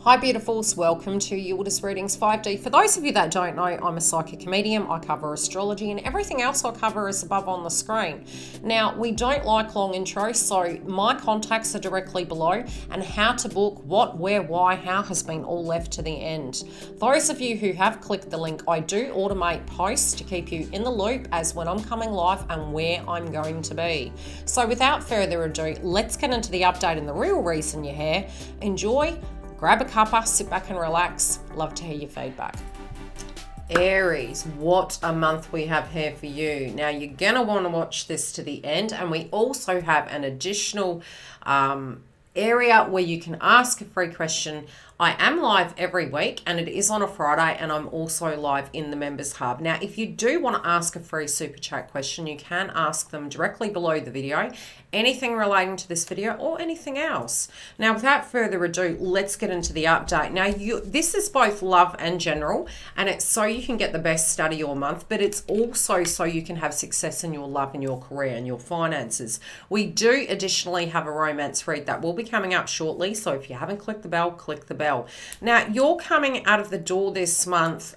Hi beautifuls, welcome to YILDIZ Readings 5D. For those of you that don't know, I'm a psychic medium. I cover astrology and everything else I cover is above on the screen. Now, we don't like long intros, so my contacts are directly below, and how to book, what, where, why, how has been all left to the end. Those of you who have clicked the link, I do automate posts to keep you in the loop as when I'm coming live and where I'm going to be. So without further ado, let's get into the update and the real reason you're here. Enjoy. Grab a cuppa, sit back and relax. Love to hear your feedback. Aries, what a month we have here for you. Now, you're going to want to watch this to the end, and we also have an additional area where you can ask a free question. I am live every week, and it is on a Friday, and I'm also live in the Members Hub. Now, if you do want to ask a free super chat question, you can ask them directly below the video, anything relating to this video or anything else. Now, without further ado, let's get into the update. Now, this is both love and general, and it's so you can get the best start of your month, but it's also so you can have success in your love and your career and your finances. We do additionally have a romance read that will be coming up shortly, so if you haven't clicked the bell, click the bell. Now, you're coming out of the door this month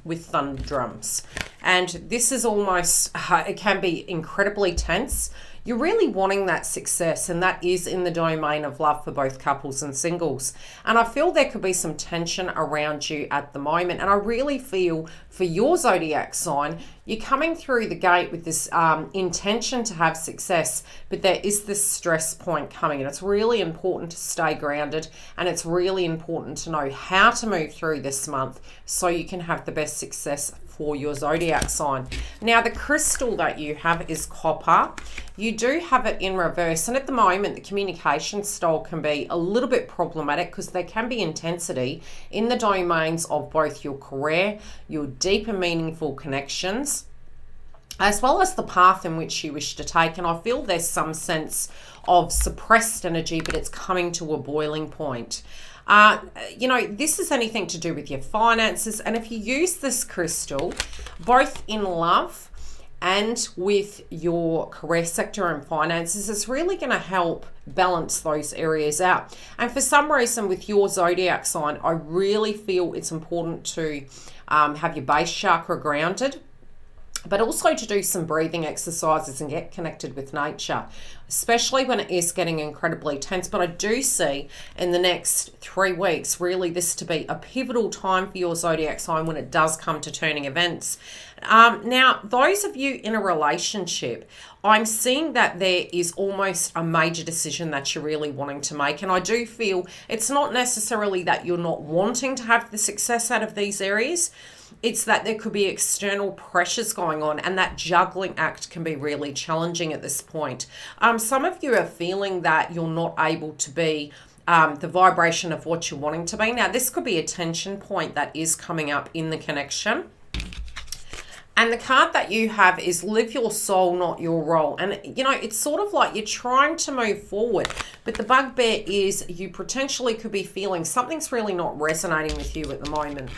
with thunder drums, and this is almost, it can be incredibly tense. You're really wanting that success, and that is in the domain of love for both couples and singles. And I feel there could be some tension around you at the moment. And I really feel for your zodiac sign, you're coming through the gate with this intention to have success, but there is this stress point coming, and it's really important to stay grounded, and it's really important to know how to move through this month so you can have the best success for your zodiac sign. Now, the crystal that you have is copper. You do have it in reverse, and at the moment the communication style can be a little bit problematic because there can be intensity in the domains of both your career, your deep and meaningful connections, as well as the path in which you wish to take. And I feel there's some sense of suppressed energy, but it's coming to a boiling point. This is anything to do with your finances. And if you use this crystal, both in love and with your career sector and finances, it's really going to help balance those areas out. And for some reason with your zodiac sign, I really feel it's important to have your base chakra grounded, but also to do some breathing exercises and get connected with nature, especially when it is getting incredibly tense. But I do see in the next 3 weeks, really this to be a pivotal time for your zodiac sign when it does come to turning events. Now, those of you in a relationship, I'm seeing that there is almost a major decision that you're really wanting to make. And I do feel it's not necessarily that you're not wanting to have the success out of these areas. It's that there could be external pressures going on, and that juggling act can be really challenging at this point. Some of you are feeling that you're not able to be the vibration of what you're wanting to be. Now, this could be a tension point that is coming up in the connection. And the card that you have is live your soul, not your role. And, it's sort of like you're trying to move forward, but the bugbear is you potentially could be feeling something's really not resonating with you at the moment.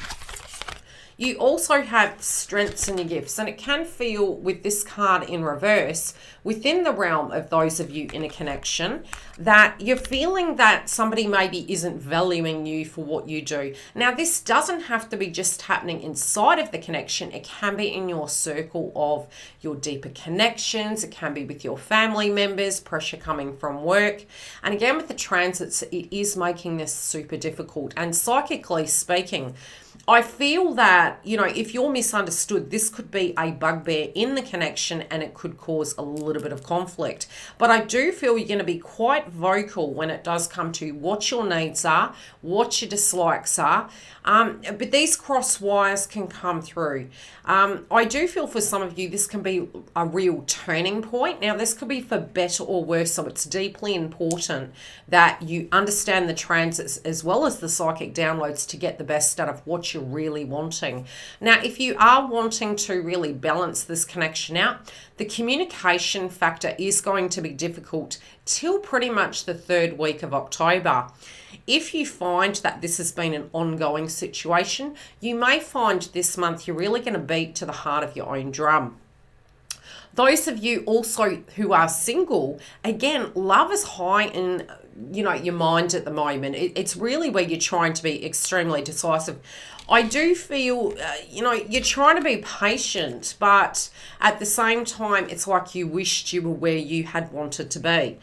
You also have strengths in your gifts, and it can feel with this card in reverse within the realm of those of you in a connection that you're feeling that somebody maybe isn't valuing you for what you do. Now, this doesn't have to be just happening inside of the connection. It can be in your circle of your deeper connections. It can be with your family members, pressure coming from work. And again, with the transits, it is making this super difficult. And psychically speaking, I feel that, if you're misunderstood, this could be a bugbear in the connection, and it could cause a little bit of conflict. But I do feel you're going to be quite vocal when it does come to what your needs are, what your dislikes are. But these cross wires can come through. I do feel for some of you, this can be a real turning point. Now, this could be for better or worse, so it's deeply important that you understand the transits as well as the psychic downloads to get the best out of what you're really wanting. Now, if you are wanting to really balance this connection out, the communication factor is going to be difficult till pretty much the 3rd week of October. If you find that this has been an ongoing situation, you may find this month you're really going to beat to the heart of your own drum. Those of you also who are single, again, love is high in your mind at the moment. It's really where you're trying to be extremely decisive. I do feel, you're trying to be patient, but at the same time, it's like you wished you were where you had wanted to be.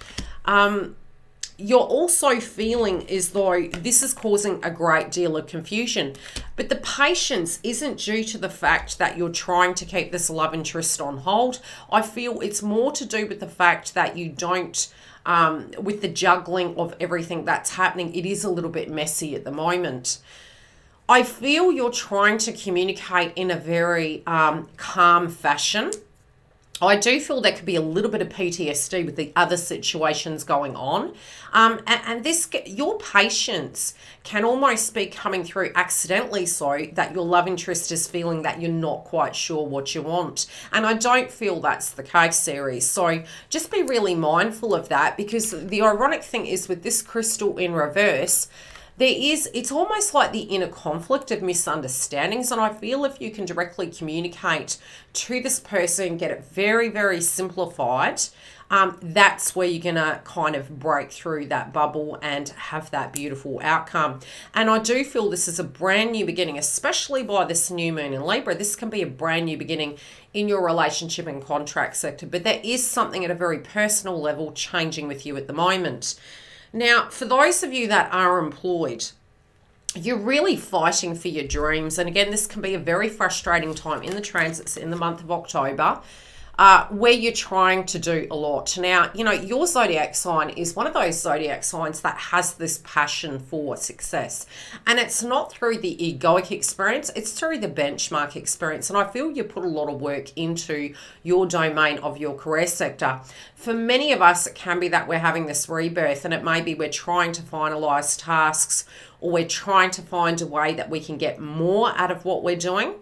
You're also feeling as though this is causing a great deal of confusion. But the patience isn't due to the fact that you're trying to keep this love interest on hold. I feel it's more to do with the fact that you don't, with the juggling of everything that's happening, it is a little bit messy at the moment. I feel you're trying to communicate in a very calm fashion. I do feel there could be a little bit of PTSD with the other situations going on. And this, your patience can almost be coming through accidentally, so that your love interest is feeling that you're not quite sure what you want. And I don't feel that's the case, Aries. So just be really mindful of that, because the ironic thing is with this crystal in reverse, it's almost like the inner conflict of misunderstandings. And I feel if you can directly communicate to this person, get it very, very simplified, that's where you're going to kind of break through that bubble and have that beautiful outcome. And I do feel this is a brand new beginning, especially by this new moon in Libra. This can be a brand new beginning in your relationship and contract sector. But there is something at a very personal level changing with you at the moment. Now, for those of you that are employed, you're really fighting for your dreams. And again, this can be a very frustrating time in the transits in the month of October, where you're trying to do a lot. Now, your zodiac sign is one of those zodiac signs that has this passion for success. And it's not through the egoic experience, it's through the benchmark experience. And I feel you put a lot of work into your domain of your career sector. For many of us, it can be that we're having this rebirth, and it may be we're trying to finalize tasks, or we're trying to find a way that we can get more out of what we're doing.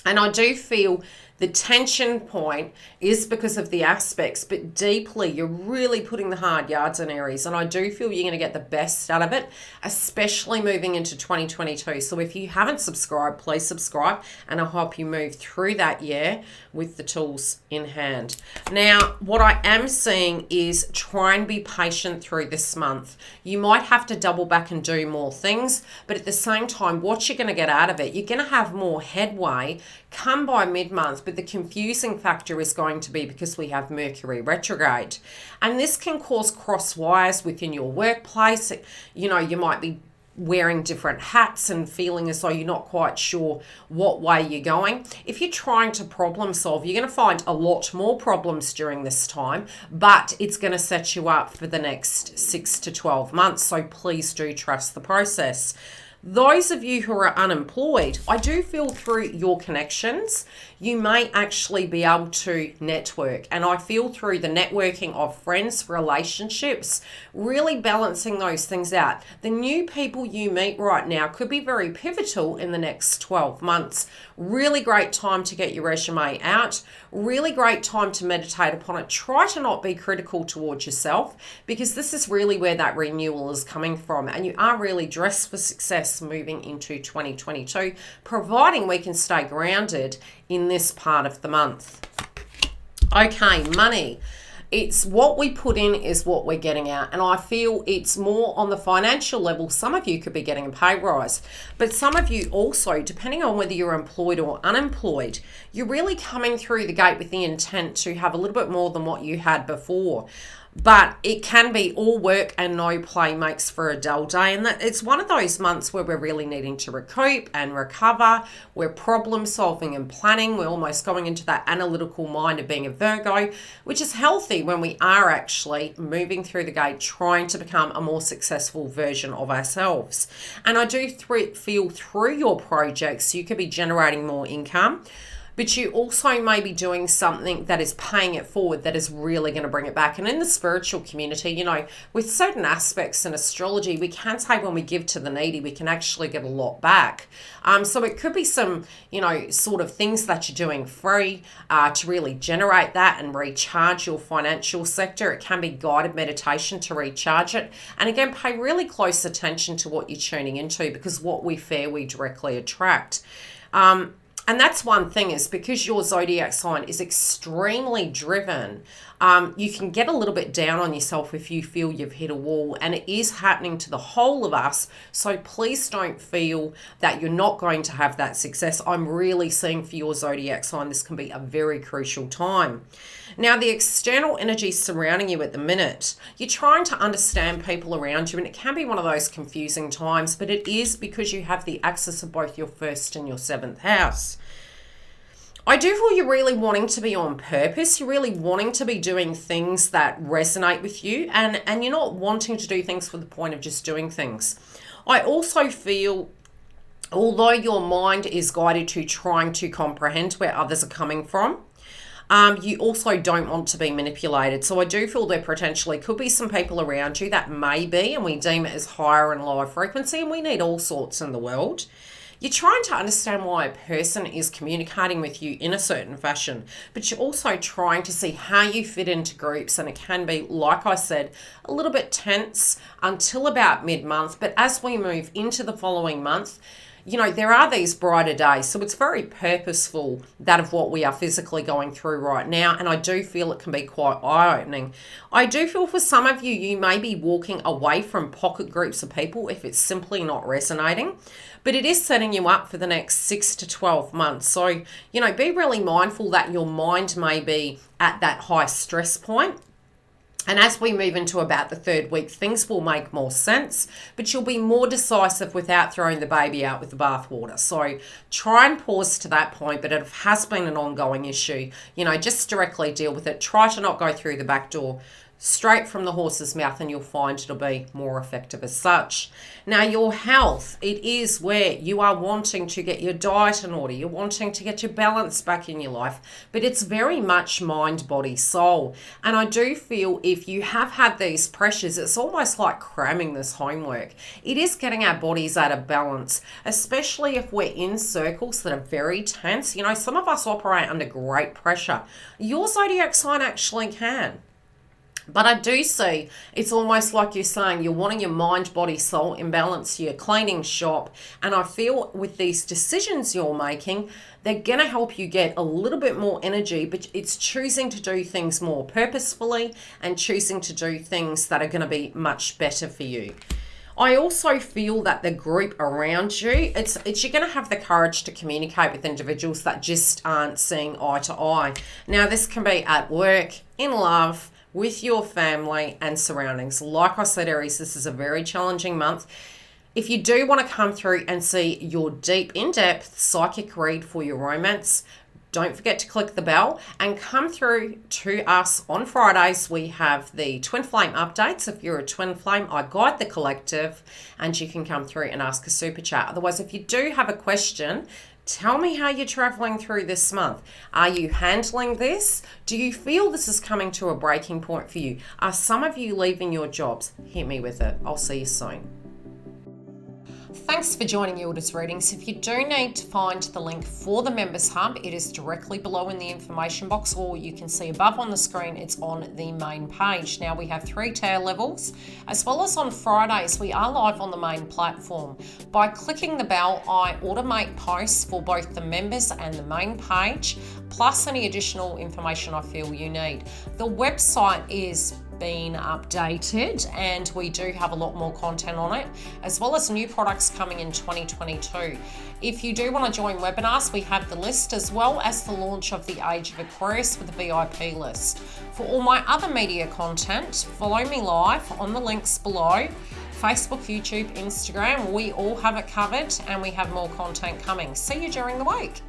And I do feel the tension point is because of the aspects, but deeply, you're really putting the hard yards in, Aries. And I do feel you're going to get the best out of it, especially moving into 2022. So if you haven't subscribed, please subscribe, and I'll help you move through that year with the tools in hand. Now, what I am seeing is try and be patient through this month. You might have to double back and do more things, but at the same time, what you're going to get out of it, you're going to have more headway come by mid-month. But the confusing factor is going to be because we have Mercury retrograde, and this can cause cross wires within your workplace. You might be wearing different hats and feeling as though you're not quite sure what way you're going. If you're trying to problem solve, you're going to find a lot more problems during this time, but it's going to set you up for the next 6 to 12 months. So please do trust the process. Those of you who are unemployed, I do feel through your connections, you may actually be able to network. And I feel through the networking of friends, relationships, really balancing those things out. The new people you meet right now could be very pivotal in the next 12 months. Really great time to get your resume out. Really great time to meditate upon it. Try to not be critical towards yourself, because this is really where that renewal is coming from. And you are really dressed for success moving into 2022, providing we can stay grounded in this part of the month. Okay, money. It's what we put in is what we're getting out. And I feel it's more on the financial level. Some of you could be getting a pay rise, but some of you also, depending on whether you're employed or unemployed, you're really coming through the gate with the intent to have a little bit more than what you had before. But it can be all work and no play makes for a dull day. And that it's one of those months where we're really needing to recoup and recover. We're problem solving and planning. We're almost going into that analytical mind of being a Virgo, which is healthy when we are actually moving through the gate, trying to become a more successful version of ourselves. And I do feel through your projects, you could be generating more income, but you also may be doing something that is paying it forward, that is really going to bring it back. And in the spiritual community, with certain aspects in astrology, we can say when we give to the needy, we can actually get a lot back. So it could be some, sort of things that you're doing free to really generate that and recharge your financial sector. It can be guided meditation to recharge it. And again, pay really close attention to what you're tuning into, because what we fear, we directly attract. And that's one thing, is because your zodiac sign is extremely driven You can get a little bit down on yourself if you feel you've hit a wall, and it is happening to the whole of us. So please don't feel that you're not going to have that success. I'm really seeing for your zodiac sign, this can be a very crucial time. Now, the external energy surrounding you at the minute, you're trying to understand people around you, and it can be one of those confusing times, but it is because you have the axis of both your first and your seventh house. I do feel you're really wanting to be on purpose. You're really wanting to be doing things that resonate with you, and you're not wanting to do things for the point of just doing things. I also feel, although your mind is guided to trying to comprehend where others are coming from, you also don't want to be manipulated. So I do feel there potentially could be some people around you that may be, and we deem it as higher and lower frequency, and we need all sorts in the world. You're trying to understand why a person is communicating with you in a certain fashion, but you're also trying to see how you fit into groups, and it can be, like I said, a little bit tense until about mid-month, but as we move into the following month, you know, there are these brighter days. So it's very purposeful, that of what we are physically going through right now. And I do feel it can be quite eye-opening. I do feel for some of you, you may be walking away from pocket groups of people if it's simply not resonating. But it is setting you up for the next 6 to 12 months. So, you know, be really mindful that your mind may be at that high stress point. And as we move into about the third week, things will make more sense, but you'll be more decisive without throwing the baby out with the bathwater. So try and pause to that point, but it has been an ongoing issue. You know, just directly deal with it. Try to not go through the back door. Straight from the horse's mouth, and you'll find it'll be more effective as such. Now, your health, it is where you are wanting to get your diet in order. You're wanting to get your balance back in your life, but it's very much mind, body, soul. And I do feel if you have had these pressures, it's almost like cramming this homework. It is getting our bodies out of balance, especially if we're in circles that are very tense. You know, some of us operate under great pressure. Your zodiac sign actually can. But I do see it's almost like you're saying you're wanting your mind, body, soul in balance. You're cleaning shop. And I feel with these decisions you're making, they're going to help you get a little bit more energy, but it's choosing to do things more purposefully and choosing to do things that are going to be much better for you. I also feel that the group around you, it's you're going to have the courage to communicate with individuals that just aren't seeing eye to eye. Now, this can be at work, in love, with your family and surroundings. Like I said, Aries, this is a very challenging month. If you do want to come through and see your deep, in-depth psychic read for your romance, don't forget to click the bell and come through to us on Fridays. We have the Twin Flame updates. If you're a Twin Flame, I guide the collective, and you can come through and ask a super chat. Otherwise, if you do have a question, tell me how you're traveling through this month. Are you handling this? Do you feel this is coming to a breaking point for you? Are some of you leaving your jobs? Hit me with it. I'll see you soon. Thanks for joining YILDIZ Readings. If you do need to find the link for the Members Hub, it is directly below in the information box, or you can see above on the screen, it's on the main page. Now, we have 3 tier levels, as well as on Fridays, we are live on the main platform. By clicking the bell, I automate posts for both the members and the main page, plus any additional information I feel you need. The website is been updated, and we do have a lot more content on it, as well as new products coming in 2022. If you do want to join webinars, we have the list, as well as the launch of the Age of Aquarius with the VIP list. For all my other media content, follow me live on the links below. Facebook, YouTube, Instagram, we all have it covered, and we have more content coming. See you during the week.